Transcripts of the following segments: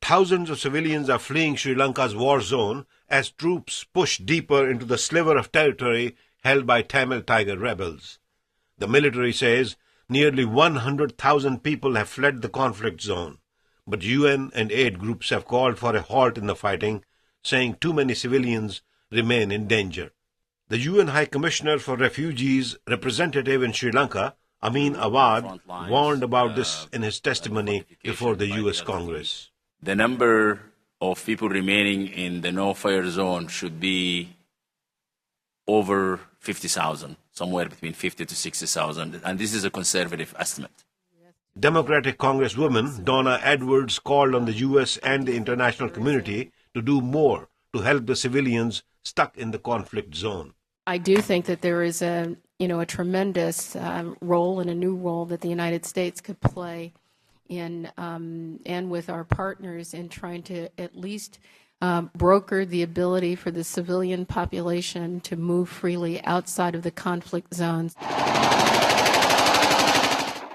thousands of civilians are fleeing Sri Lanka's war zone as troops push deeper into the sliver of territory held by Tamil Tiger rebels. The military says nearly 100,000 people have fled the conflict zone, but UN and aid groups have called for a halt in the fighting, saying too many civilians remain in danger. The UN High Commissioner for Refugees representative in Sri Lanka, Amin Awad, warned about this in his testimony before the US Congress. The number of people remaining in the no-fire zone should be over 50,000, somewhere between 50 to 60,000, and this is a conservative estimate. Democratic Congresswoman Donna Edwards called on the US and the international community to do more to help the civilians stuck in the conflict zone. I do think that there is a tremendous role and a new role that the United States could play in and with our partners in trying to at least broker the ability for the civilian population to move freely outside of the conflict zones.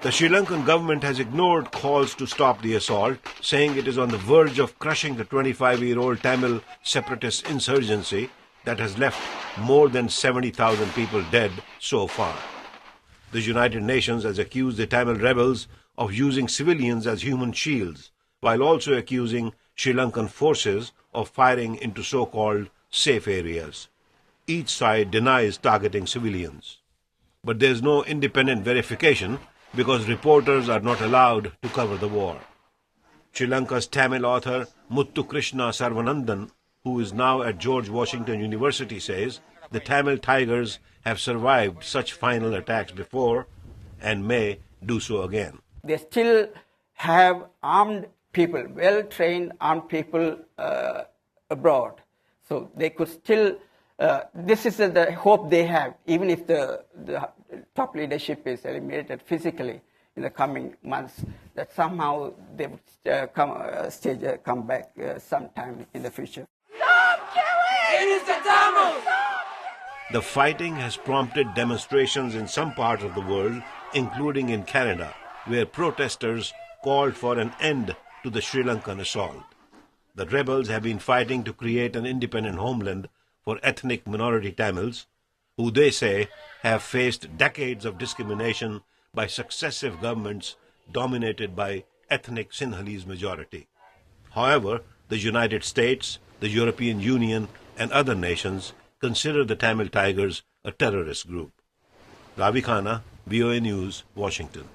The Sri Lankan government has ignored calls to stop the assault, saying it is on the verge of crushing the 25-year-old Tamil separatist insurgency that has left more than 70,000 people dead so far. The United Nations has accused the Tamil rebels of using civilians as human shields, while also accusing Sri Lankan forces of firing into so-called safe areas. Each side denies targeting civilians. But there is no independent verification because reporters are not allowed to cover the war. Sri Lanka's Tamil author Muthu Krishna Sarvanandan, who is now at George Washington University, says the Tamil Tigers have survived such final attacks before and may do so again. They still have armed people, well-trained armed people abroad. So they could still, this is the hope they have, even if the top leadership is eliminated physically in the coming months, that somehow they would come back sometime in the future. Stop killing! It is the Tamils! The fighting has prompted demonstrations in some parts of the world, including in Canada, where protesters called for an end to the Sri Lankan assault. The rebels have been fighting to create an independent homeland for ethnic minority Tamils, who they say have faced decades of discrimination by successive governments dominated by ethnic Sinhalese majority. However, the United States, the European Union, and other nations consider the Tamil Tigers a terrorist group. Ravi Khanna, VOA News, Washington.